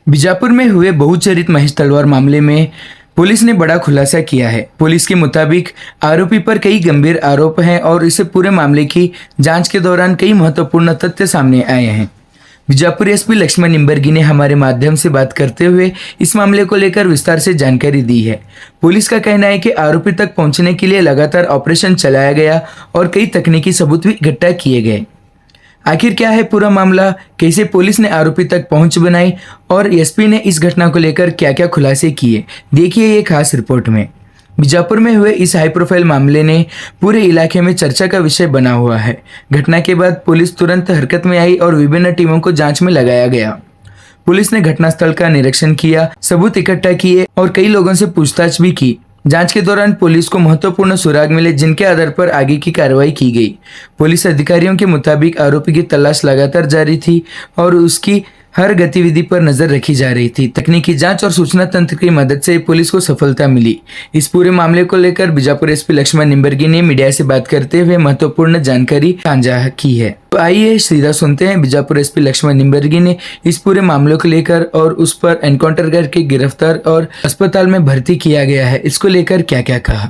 बीजापुर में हुए बहुचर्चित महेश तलवार मामले में पुलिस ने बड़ा खुलासा किया है। पुलिस के मुताबिक आरोपी पर कई गंभीर आरोप हैं और इसे पूरे मामले की जांच के दौरान कई महत्वपूर्ण तथ्य सामने आए हैं। बीजापुर एसपी लक्ष्मण निंबर्गी ने हमारे माध्यम से बात करते हुए इस मामले को लेकर विस्तार से जानकारी दी है। पुलिस का कहना है कि आरोपी तक पहुंचने के लिए लगातार ऑपरेशन चलाया गया और कई तकनीकी सबूत भी इकट्ठा किए गए। आखिर क्या है पूरा मामला, कैसे पुलिस ने आरोपी तक पहुंच बनाई और एसपी ने इस घटना को लेकर क्या क्या खुलासे किए, देखिए ये खास रिपोर्ट में। बीजापुर में हुए इस हाई प्रोफाइल मामले ने पूरे इलाके में चर्चा का विषय बना हुआ है। घटना के बाद पुलिस तुरंत हरकत में आई और विभिन्न टीमों को जांच में लगाया गया। पुलिस ने घटनास्थल का निरीक्षण किया, सबूत इकट्ठा किए और कई लोगों से पूछताछ भी की। जांच के दौरान पुलिस को महत्वपूर्ण सुराग मिले, जिनके आधार पर आगे की कार्रवाई की गई। पुलिस अधिकारियों के मुताबिक आरोपी की तलाश लगातार जारी थी और उसकी हर गतिविधि पर नजर रखी जा रही थी। तकनीकी जांच और सूचना तंत्र की मदद से पुलिस को सफलता मिली। इस पूरे मामले को लेकर बीजापुर एसपी लक्ष्मण निंबर्गी ने मीडिया से बात करते हुए महत्वपूर्ण जानकारी साझा की है। तो आइए सीधा सुनते हैं बीजापुर एसपी लक्ष्मण निंबर्गी ने इस पूरे मामले को लेकर और उस पर एनकाउंटर करके गिरफ्तार और अस्पताल में भर्ती किया गया है, इसको लेकर क्या क्या कहा।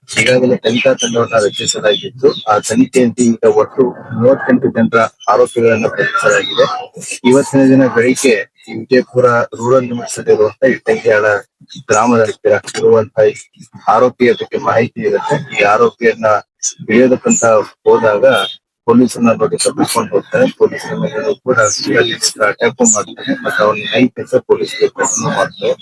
ಈಗಾಗಲೇ ತನಿಖಾ ತಂಡವನ್ನು ರಚಿಸಲಾಗಿದ್ದು ಆ ತನಿಖೆಯಲ್ಲಿ ಈಗ ಒಟ್ಟು 38 ಜನರ ಆರೋಪಿಗಳನ್ನು ಬಂಧಿಸಲಾಗಿದೆ. ಇವತ್ತಿನ ದಿನ ಬೆಳಿಗ್ಗೆ ವಿಜಯಪುರ ರೂರಲ್ ಲಿಮಿಟ್ಸ್ ಅಲ್ಲಿರುವಂತಹ ಇಟ್ಟಂಗಿಯಾಳ ಗ್ರಾಮದಲ್ಲಿ ಇರುವಂತಹ ಆರೋಪಿಯ ಬಗ್ಗೆ ಮಾಹಿತಿ ಇರುತ್ತೆ. ಈ ಆರೋಪಿಯನ್ನ ಹಿಡಿಯೋದಕ್ಕಂತ ಹೋದಾಗ ಪೊಲೀಸನ್ನ ನೋಡಿ ತಪ್ಪಿಸ್ಕೊಂಡು ಹೋಗ್ತಾರೆ. ಪೊಲೀಸರ ಮೇಲೆ ಕೂಡ ಅಟ್ಯಾಕ್ ಮಾಡ್ತಾರೆ ಮತ್ತೆ ಅವನ್ನ ನೈತಿಕ ಪೊಲೀಸ್ಗೆ ಪ್ರಶ್ನೆ ಮಾಡ್ತಾರೆ.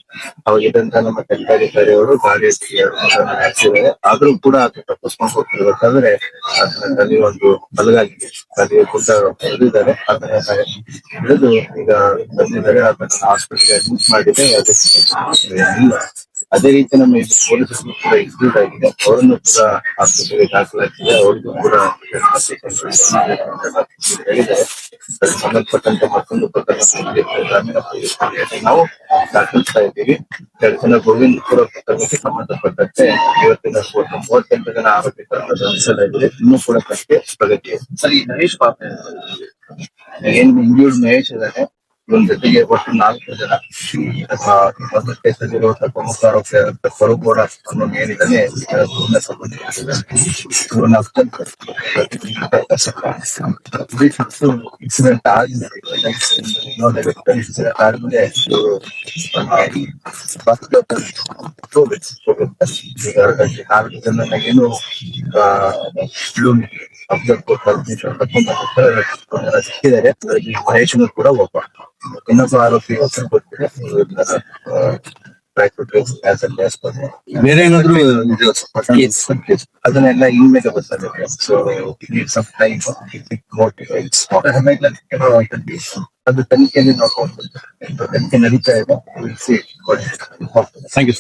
ಅವಾಗ ಇದಂತ ನಮ್ಮ ತನಿಖಾಧಿಕಾರಿಯವರು ಗಾಡಿ ಹಾಕಿದ್ದಾರೆ. ಆದ್ರೂ ಕೂಡ ಅದು ತಪ್ಪಿಸ್ಕೊಂಡು ಹೋಗ್ತಿರ್ಬೇಕಾದ್ರೆ ಅದನ್ನ ತಲೆ ಒಂದು ಬಲಗಾಗಿದೆ, ತಲೆ ಕೂಡ ಹೊಡೆದಿದ್ದಾರೆ. ಅದನ್ನ ಹಿಡಿದು ಈಗ ಬಂದಿದ್ದಾರೆ. ಅದನ್ನ ಹಾಸ್ಪಿಟಲ್ ಅಡ್ಮಿಟ್ ಮಾಡಿದೆ. ಇಲ್ಲ ಅದೇ ರೀತಿ ನಮ್ಮ ಪೊಲೀಸರು ಕೂಡ ಎಕ್ಸಿಕ್ಯೂಟ್ ಆಗಿದೆ. ಅವರನ್ನು ಕೂಡ ಆಸ್ಪತ್ರೆಗೆ ದಾಖಲಾಗಿದೆ. ಅವ್ರಿಗೂ ಕೂಡ ಹೇಳಿದ್ದಾರೆ. ಸಂಬಂಧಪಟ್ಟಂತೆ ಮತ್ತೊಂದು ಪ್ರಕರಣ ಗ್ರಾಮೀಣ ಪೊಲೀಸ್ ನಾವು ದಾಖಲಿಸ್ತಾ ಇದ್ದೀವಿ. 2 ಜನ ಗೋವಿಂದಪುರ ಪ್ರಕರಣಕ್ಕೆ ಸಂಬಂಧಪಟ್ಟಂತೆ ಇವತ್ತಿನ 38 ಜನ ಆರೋಪಿಗಳನ್ನು ಬಂಧಿಸಲಾಗಿದೆ. ಇನ್ನೂ ಕೂಡ ಪ್ರಗತಿ ಸರಿ. ಮಹೇಶ್ ಪಾಪ ಏನ್ ಇಂಜೂರ್ಡ್ ಮಹೇಶ್ ಇದ್ದಾರೆ. ಇವನ್ ಜೊತೆಗೆ ಒಟ್ಟು 4 ಜನ ಒಂದು ಕೇಸಲ್ಲಿರುವಂತಹ ಪ್ರಮುಖ ಆರೋಪಿ ಸ್ವರೂಪಗೌಡ ಅನ್ನೋನು ಏನಿದ್ದಾನೆ ಇನ್ಸಿಡೆಂಟ್ ಆಗಿದೆ. ಆದ್ಮೇಲೆ ಈಗ 4 ಜನ ಏನು ಸಿಕ್ಕಿದ್ದಾರೆ. ಮಹೇಶನು ಕೂಡ ಒಬ್ಬ. ಇನ್ನೊಬ್ಬ ಆರೋಪಿ ಗೊತ್ತಿದೆ. ಬೇರೆ ಏನಾದ್ರು ಅದನ್ನೆಲ್ಲ ಇನ್ಮೇಲೆ ಗೊತ್ತಾಗುತ್ತೆ. ಸೊ ಅದು ತನಿಖೆಯಲ್ಲಿ ನೋಡ್ಕೊಂಡು ತನಿಖೆ ನಡೀತಾ ಇದೆ. Thank you.